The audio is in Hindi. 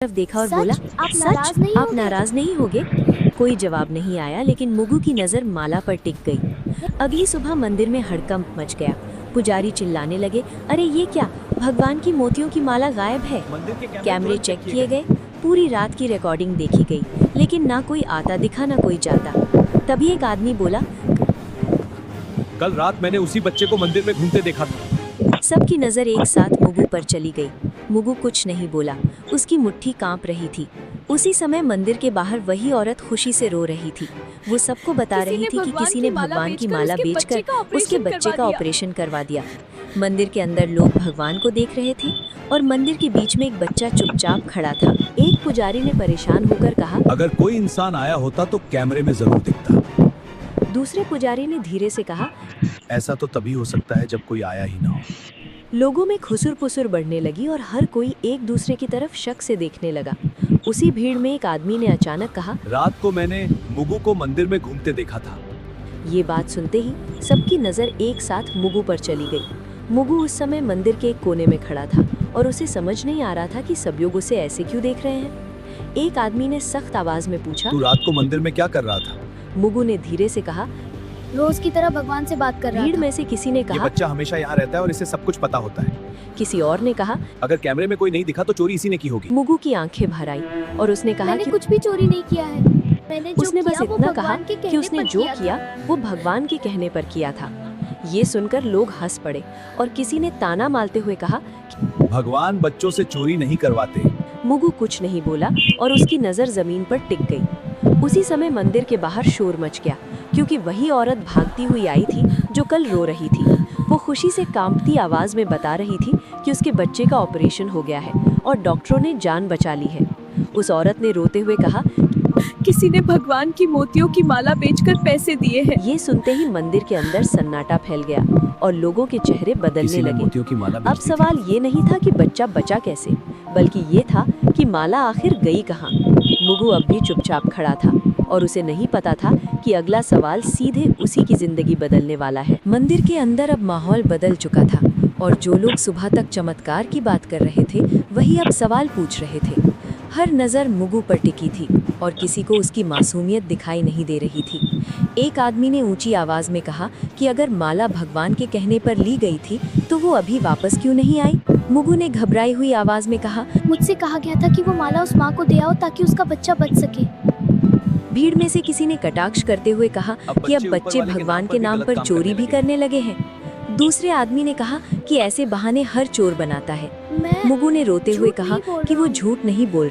तरफ देखा और बोला, सच आप नाराज नहीं होगे? कोई जवाब नहीं आया, लेकिन मुगु की नजर माला पर टिक गई। अगली सुबह मंदिर में हड़कंप मच गया। पुजारी चिल्लाने लगे, अरे ये क्या, भगवान की मोतियों की माला गायब है। कैमरे चेक किए गए, पूरी रात की रिकॉर्डिंग देखी गई, लेकिन ना कोई आता दिखा ना कोई जाता। तभी एक आदमी बोला, कल रात मैंने उसी बच्चे को मंदिर में घूमते देखा था। सबकी नजर एक साथ मुगु पर चली गई। मुगु कुछ नहीं बोला, उसकी मुट्ठी कांप रही थी। उसी समय मंदिर के बाहर वही औरत खुशी से रो रही थी। वो सबको बता रही थी कि किसी ने भगवान की माला बेचकर उसके बच्चे का ऑपरेशन करवा दिया। मंदिर के अंदर लोग भगवान को देख रहे थे और मंदिर के बीच में एक बच्चा चुपचाप खड़ा था। एक पुजारी ने परेशान होकर कहा, अगर कोई इंसान आया होता तो कैमरे में जरूर दिखता। दूसरे पुजारी ने धीरे से कहा, ऐसा तो तभी हो सकता है जब कोई आया ही ना हो। लोगों में खुसुर-पुसुर बढ़ने लगी और हर कोई एक दूसरे की तरफ शक से देखने लगा। उसी भीड़ में एक आदमी ने अचानक कहा, रात को मैंने मुगु को मंदिर में घूमते देखा था। ये बात सुनते ही सबकी नज़र एक साथ मुगु पर चली गई। मुगु उस समय मंदिर के एक कोने में खड़ा था और उसे समझ नहीं आ रहा था कि सब लोग उसे ऐसे क्यों देख रहे हैं। एक आदमी ने सख्त आवाज में पूछा, तू रात को मंदिर में क्या कर रहा था? मुगु ने धीरे से कहा, रोज की तरह भगवान से बात कर रहा भीड़ था। में से किसी ने ये कहा, बच्चा हमेशा यहाँ रहता है और इसे सब कुछ पता होता है। किसी और ने कहा। अगर कैमरे में कोई नहीं दिखा तो चोरी इसी ने की होगी। मुगु की आंखें भर आई और उसने कहा मैंने कि कुछ भी चोरी नहीं किया है। मैंने जो उसने बस किया वो इतना कहा भगवान के कि कहने उसने पर जो था। किया वो भगवान के कहने पर किया था। ये सुनकर लोग हंस पड़े और किसी ने ताना मारते हुए कहा, भगवान बच्चों से चोरी नहीं करवाते। मुगु कुछ नहीं बोला और उसकी नजर जमीन पर टिक गई। उसी समय मंदिर के बाहर शोर मच गया, क्योंकि वही औरत भागती हुई आई थी जो कल रो रही थी। वो खुशी से कांपती आवाज में बता रही थी कि उसके बच्चे का ऑपरेशन हो गया है और डॉक्टरों ने जान बचा ली है। उस औरत ने रोते हुए कहा, किसी ने भगवान की मोतियों की माला बेचकर पैसे दिए हैं। ये सुनते ही मंदिर के अंदर सन्नाटा फैल गया और लोगों के चेहरे बदलने किसी ने लगे। मोतियों की माला अब बेच दी थी। सवाल ये नहीं था कि बच्चा बचा कैसे, बल्कि ये था कि माला आखिर गई कहाँ। मुगु अब भी चुपचाप खड़ा था और उसे नहीं पता था कि अगला सवाल सीधे उसी की जिंदगी बदलने वाला है। मंदिर के अंदर अब माहौल बदल चुका था और जो लोग सुबह तक चमत्कार की बात कर रहे थे वही अब सवाल पूछ रहे थे। हर नज़र मुगु पर टिकी थी और किसी को उसकी मासूमियत दिखाई नहीं दे रही थी। एक आदमी ने ऊंची आवाज में कहा कि अगर माला भगवान के कहने पर ली गई थी तो वो अभी वापस क्यों नहीं आई। मुगु ने घबराई हुई आवाज में कहा, मुझसे कहा गया था कि वो माला उस माँ को दे आओ ताकि उसका बच्चा बच सके। भीड़ में से किसी ने कटाक्ष करते हुए कहा कि अब बच्चे भगवान के नाम पर चोरी भी करने लगे हैं। दूसरे आदमी ने कहा कि ऐसे बहाने हर चोर बनाता है। मैं मुगु ने रोते हुए झूठ कहा नहीं बोल कि रहा वो हूँ। झूठ नहीं बोल